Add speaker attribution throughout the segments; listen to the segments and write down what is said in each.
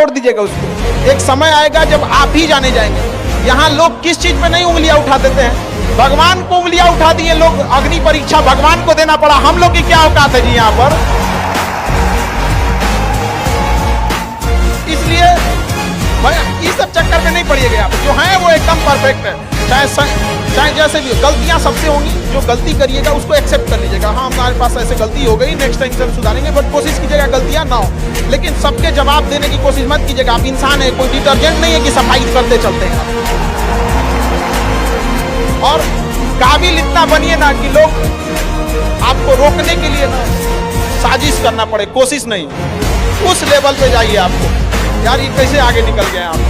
Speaker 1: छोड़ दीजिएगा उसको। एक समय आएगा जब आप ही जाने जाएंगे। यहाँ लोग किस चीज पे नहीं उंगलियां उठा देते हैं, भगवान को उंगलियां उठा दिए लोग। अग्नि परीक्षा भगवान को देना पड़ा, हम लोग की क्या औकात है जी यहाँ पर। इसलिए इस सब चक्कर में नहीं पड़िएगा। आप जो हैं वो एकदम परफेक्ट है, चाहे जैसे भी। गलतियां सबसे होंगी, जो गलती करिएगा उसको एक्सेप्ट कर लीजिएगा। हाँ, हमारे पास ऐसे गलती हो गई, नेक्स्ट टाइम से हम सुधारेंगे, बट कोशिश कीजिएगा गलतियां ना हो। लेकिन सबके जवाब देने की कोशिश मत कीजिएगा। आप इंसान है, कोई डिटर्जेंट नहीं है कि सफाई करते चलते हैं। और काबिल इतना बनिए ना कि लोग आपको रोकने के लिए ना साजिश करना पड़े, कोशिश नहीं। उस लेवल पे जाइए आपको, यार ये कैसे आगे निकल गए आप।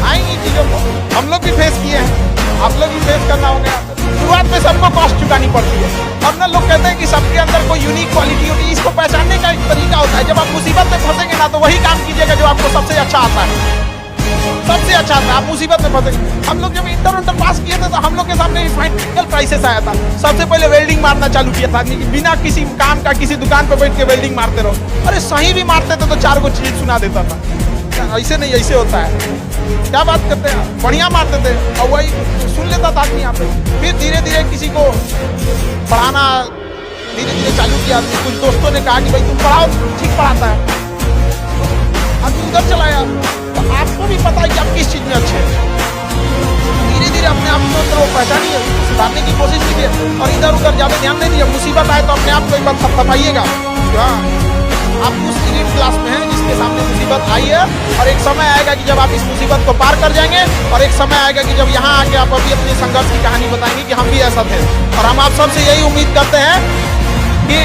Speaker 1: आएंगी चीजों को, हम लोग भी फेस किए हैं, आप लोग भी फेस करना होगा। शुरुआत में सबको कॉस्ट चुकानी पड़ती है। और ना लोग कहते हैं कि सबके अंदर कोई यूनिक क्वालिटी होती है, इसको पहचानने का एक तरीका होता है। जब आप मुसीबत में फंसेंगे ना तो वही काम कीजिएगा जो आपको सबसे अच्छा आता है, सबसे अच्छा आता है। आप मुसीबत में फंसेंगे। हम लोग जब इंटर पास किए थे तो हम लोग के सामने फाइनल क्राइसिस आया था। सबसे पहले वेल्डिंग मारना चालू किया था, बिना किसी काम का किसी दुकान पर बैठ के वेल्डिंग मारते रहो। अरे सही भी मारते थे तो 4 को चीज सुना देता था। ऐसे नहीं, ऐसे होता है। क्या बात करते हैं, बढ़िया मारते थे और वही सुन लेता था आदमी यहाँ पे। फिर धीरे धीरे किसी को पढ़ाना धीरे धीरे चालू किया। कुछ दोस्तों ने कहा कि भाई तुम पढ़ाओ, ठीक पढ़ाता है। अब उधर चला गया तो आपको भी पता है कि आप किस चीज में अच्छे हैं। धीरे धीरे अपने आप को पहचानिए, सुधारने की कोशिश कीजिए और इधर उधर ज्यादा ध्यान नहीं दीजिए। मुसीबत आए तो अपने आप को एक बार थपथपाइएगा। आप उस एलीट क्लास में हैं जिसके सामने मुसीबत आई है, और एक समय आएगा कि जब आप इस मुसीबत को पार कर जाएंगे, और एक समय आएगा कि जब यहाँ आके आप अभी अपने संघर्ष की कहानी बताएंगे कि हम भी ऐसा थे। और हम आप सबसे यही उम्मीद करते हैं कि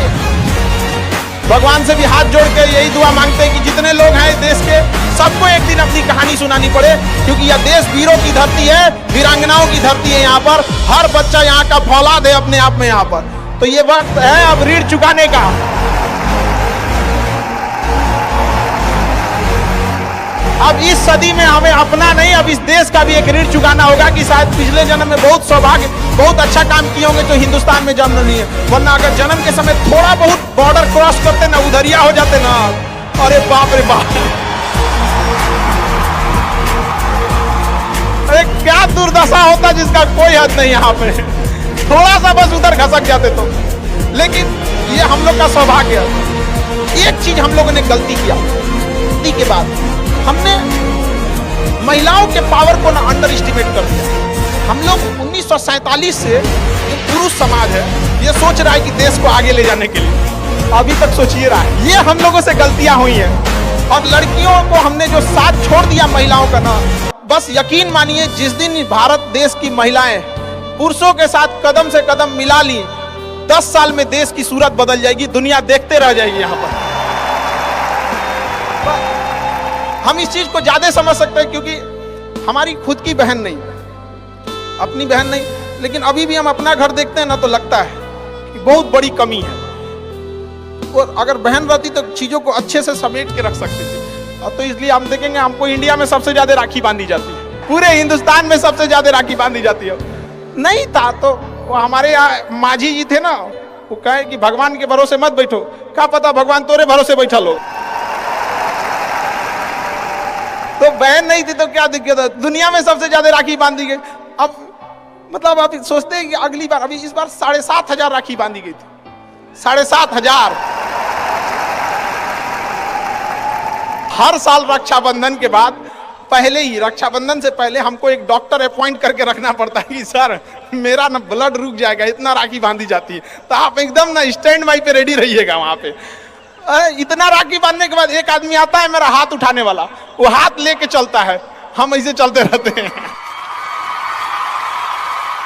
Speaker 1: भगवान से भी हाथ जोड़ के यही दुआ मांगते हैं कि जितने लोग हैं देश के, सबको एक दिन अपनी कहानी सुनानी पड़े। क्योंकि यह देश वीरों की धरती है, वीरांगनाओं की धरती है। यहाँ पर हर बच्चा यहाँ का फौलाद है अपने आप में यहाँ पर। तो ये वक्त है अब ऋण चुकाने का। अब इस सदी में हमें अपना नहीं, अब इस देश का भी एक ऋण चुकाना होगा कि शायद पिछले जन्म में बहुत सौभाग्य, बहुत अच्छा काम किए होंगे तो हिंदुस्तान में जन्म नहीं है। वरना अगर जन्म के समय थोड़ा बहुत बॉर्डर क्रॉस करते ना, उधरिया हो जाते ना, अरे बाप रे बाप, अरे क्या दुर्दशा होता जिसका कोई हद नहीं। यहाँ पे थोड़ा सा बस उधर खसक जाते तो। लेकिन ये हम लोग का सौभाग्य है। एक चीज हम लोगों ने गलती किया, गलती के बाद हमने महिलाओं के पावर को ना अंडर एस्टिमेट कर दिया। हम लोग 1947 से एक पुरुष समाज है, ये सोच रहा है कि देश को आगे ले जाने के लिए अभी तक सोचिए रहा है। ये हम लोगों से गलतियां हुई हैं। और लड़कियों को हमने जो साथ छोड़ दिया महिलाओं का ना, बस यकीन मानिए जिस दिन भारत देश की महिलाएं पुरुषों के साथ कदम से कदम मिला ली, 10 साल में देश की सूरत बदल जाएगी, दुनिया देखते रह जाएगी। यहाँ पर हम इस चीज को ज्यादा समझ सकते हैं क्योंकि हमारी खुद की बहन नहीं, अपनी बहन नहीं, लेकिन अभी भी हम अपना घर देखते हैं ना तो लगता है कि बहुत बड़ी कमी है। और अगर बहन रहती तो चीजों को अच्छे से समेट के रख सकती थी। और तो इसलिए हम देखेंगे हमको इंडिया में सबसे ज्यादा राखी बांधी जाती है, पूरे हिंदुस्तान में सबसे ज्यादा राखी बांधी जाती है। नहीं था तो वो हमारे यहाँ माझी जी थे ना, वो कहे कि भगवान के भरोसे मत बैठो, क्या पता भगवान तोरे भरोसे बैठा लो। तो बहन नहीं थी तो क्या दिक्कत है, दुनिया में सबसे ज्यादा राखी बांधी गई। अब मतलब आप सोचते हैं कि अगली बार, अभी इस बार 7,500 राखी बांधी गई थी। 7,500 हर साल रक्षाबंधन के बाद, पहले ही रक्षाबंधन से पहले हमको एक डॉक्टर अपॉइंट करके रखना पड़ता है कि सर मेरा ना ब्लड रुक जाएगा, इतना राखी बांधी जाती है। तो आप एकदम ना स्टैंड बाई पे रेडी रहिएगा वहां पे। इतना राखी बांधने के बाद एक आदमी आता है मेरा हाथ उठाने वाला, वो हाथ लेके चलता है, हम ऐसे चलते रहते हैं।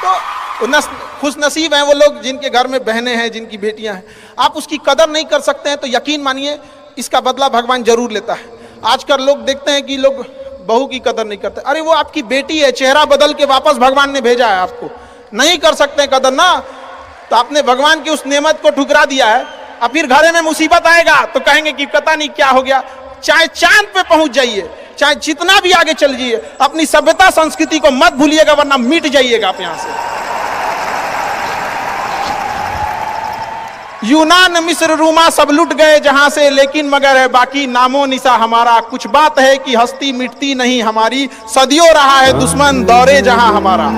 Speaker 1: तो खुश नसीब हैं वो लोग जिनके घर में बहनें हैं, जिनकी बेटियां हैं। आप उसकी कदर नहीं कर सकते हैं तो यकीन मानिए इसका बदला भगवान जरूर लेता है। आजकल लोग देखते हैं कि लोग बहू की कदर नहीं करते। अरे वो आपकी बेटी है, चेहरा बदल के वापस भगवान ने भेजा है आपको, नहीं कर सकते कदर ना, तो आपने भगवान की उस नेमत को ठुकरा दिया है। अब फिर घरे में मुसीबत आएगा तो कहेंगे कि पता नहीं क्या हो गया। चाहे चांद पे पहुंच जाइए, चाहे जितना भी आगे चल जाइए, अपनी सभ्यता संस्कृति को मत भूलिएगा वरना मिट जाइएगा आप यहां से। यूनान मिस्र रूमा सब लुट गए जहां से, लेकिन मगर है बाकी नामो निशा हमारा। कुछ बात है कि हस्ती मिटती नहीं हमारी, सदियों रहा है दुश्मन दौरे जहां हमारा।